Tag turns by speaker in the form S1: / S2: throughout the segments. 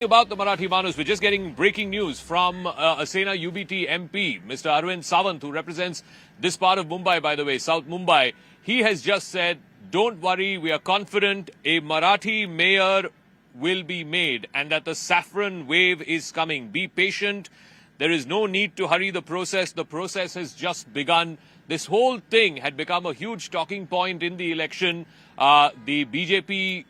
S1: About the Marathi Manus, we're just getting breaking news from Sena UBT MP, Mr. Arvind Sawant, who represents this part of Mumbai, by the way, South Mumbai. He has just said, don't worry, we are confident a Marathi mayor will be made and that the Saffron wave is coming. Be patient. There is no need to hurry the process. The process has just begun. This whole thing had become a huge talking point in the election. The BJP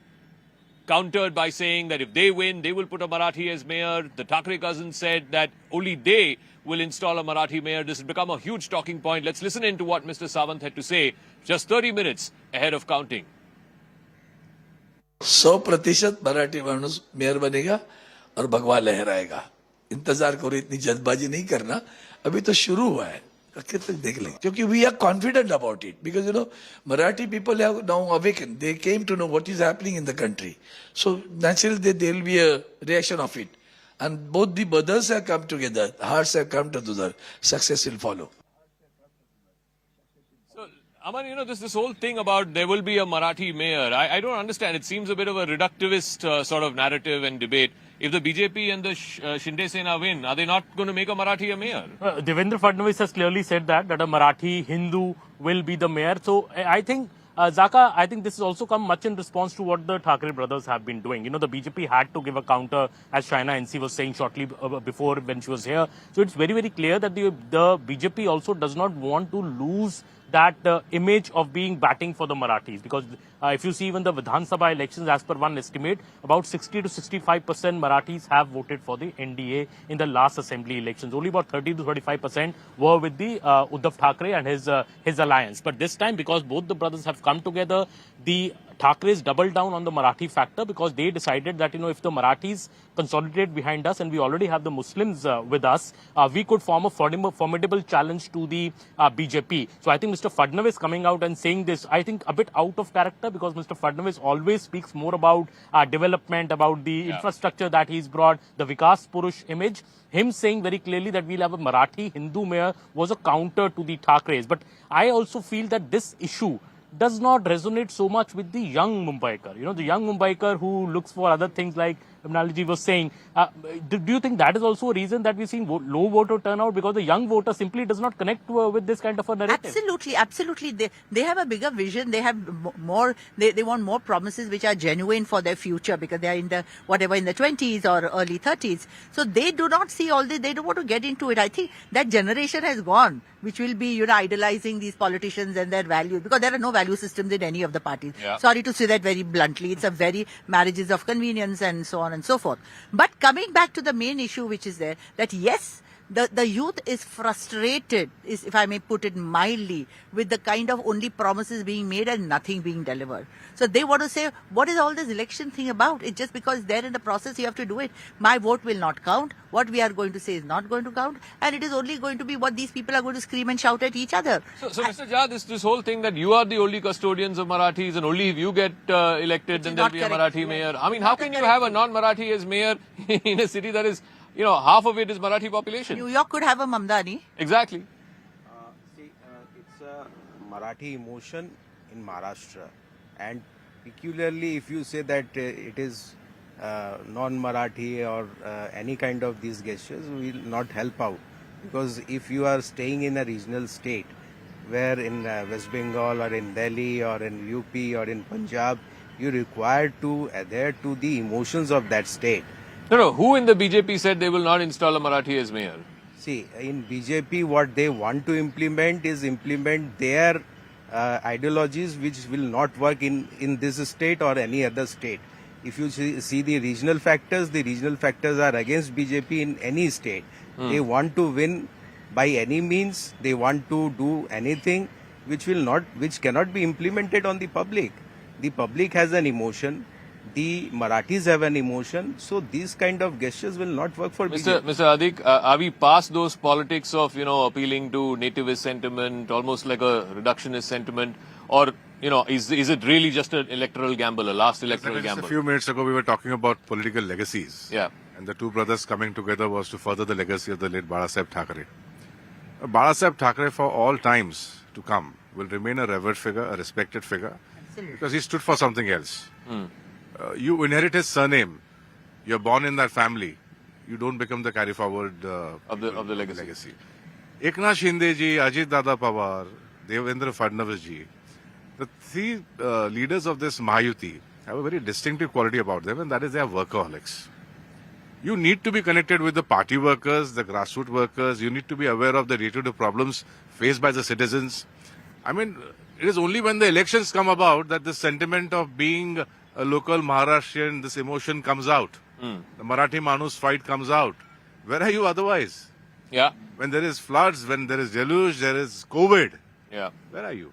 S1: countered by saying that if they win, they will put a Marathi as mayor. The Thackeray cousins said that only they will install a Marathi mayor. This has become a huge talking point. Let's listen in to what Mr. Sawant had to say just 30 minutes ahead of counting.
S2: 100% Marathi माणूस mayor बनेगा और भगवा लहराएगा. इंतजार करो, इतनी जल्दबाजी नहीं करना, अभी तो शुरू हुआ है. आखिर तक देख लेंगे, क्योंकि we are confident about it because Marathi people have now awakened. They came to know what is happening in the country, so naturally there will be a reaction of it, and both the brothers have come together, hearts have come together. Success will follow.
S1: So, Aman, this whole thing about there will be a Marathi mayor, I don't understand. It seems a bit of a reductivist sort of narrative and debate. If the BJP and the Shinde Sena win, are they not going to make a Marathi a mayor?
S3: Devendra Fadnavis has clearly said that a Marathi Hindu will be the mayor. So I think, Zaka, I think this has also come much in response to what the Thackeray brothers have been doing. The BJP had to give a counter, as Shaina NC was saying shortly before when she was here. So it's very, very clear that the BJP also does not want to lose that image of being batting for the Marathis, because if you see even the Vidhan Sabha elections, as per one estimate, about 60 to 65% Marathis have voted for the NDA in the last assembly elections. Only about 30 to 35% were with the Uddhav Thackeray and his alliance. But this time, because both the brothers have come together, the Thackerays doubled down on the Marathi factor, because they decided that, if the Marathis consolidate behind us and we already have the Muslims with us, we could form a formidable challenge to the BJP. So I think Mr. Fadnavis coming out and saying this, I think a bit out of character, because Mr. Fadnavis always speaks more about development, about the infrastructure that he's brought, the Vikas Purush image. Him saying very clearly that we'll have a Marathi Hindu mayor was a counter to the Thackeray's. But I also feel that this issue does not resonate so much with the young Mumbaiker. The young Mumbaiker who looks for other things, like Abhinashji was saying. Do you think that is also a reason that we're seeing low voter turnout, because the young voter simply does not connect with this kind of a narrative?
S4: Absolutely. They have a bigger vision. They have more. They want more promises which are genuine for their future, because they are in the 20s or early 30s. So they do not see all this. They don't want to get into it. I think that generation has gone, which will be idolizing these politicians and their values, because there are no value systems in any of the parties.
S1: Yeah.
S4: Sorry to say that very bluntly. It's a very marriages of convenience and so on and so forth. But coming back to the main issue which is there, that yes, the youth is frustrated, if I may put it mildly, with the kind of only promises being made and nothing being delivered. So they want to say, what is all this election thing about? It's just because they're in the process, you have to do it. My vote will not count. What we are going to say is not going to count. And it is only going to be what these people are going to scream and shout at each other.
S1: So Mr. Jha, this whole thing that you are the only custodians of Marathis and only if you get elected, then there'll be a Marathi mayor. I mean, how can you have a non-Marathi as mayor in a city that is, half of it is Marathi population?
S4: New York could have a Mamdani.
S1: Exactly.
S5: It's a Marathi emotion in Maharashtra, and peculiarly if you say that it is non-Marathi or any kind of these gestures will not help out, because if you are staying in a regional state where in West Bengal or in Delhi or in UP or in Punjab, you're required to adhere to the emotions of that state.
S1: No. Who in the BJP said they will not install a Marathi as mayor?
S5: See, in BJP, what they want to implement is implement their ideologies which will not work in this state or any other state. If you see the regional factors are against BJP in any state. They want to win by any means. They want to do anything which cannot be implemented on the public. The public has an emotion. The Marathis have an emotion, so these kind of gestures will not work for BJP.
S1: Mr. Adik, are we past those politics of, appealing to nativist sentiment, almost like a reductionist sentiment, or, is it really just an electoral gamble, a last electoral gamble?
S6: A few minutes ago, we were talking about political legacies.
S1: Yeah.
S6: And the two brothers coming together was to further the legacy of the late Balasaheb Thackeray. Balasaheb Thackeray, for all times to come, will remain a revered figure, a respected figure, because he stood for something else. You inherit his surname, you're born in that family, you don't become the carry forward
S1: Of the legacy.
S6: Eknath Shinde ji, Ajit Dada Pawar, Devendra Fadnavis ji, the three leaders of this Mahayuti have a very distinctive quality about them, and that is they are workaholics. You need to be connected with the party workers, the grassroots workers. You need to be aware of the day-to-day problems faced by the citizens. I mean, it is only when the elections come about that the sentiment of being a local Maharashtrian, this emotion comes out. The Marathi Manus fight comes out. Where are you otherwise?
S1: Yeah,
S6: When there is floods, when there is deluge, there is COVID.
S1: yeah.
S6: Where are you?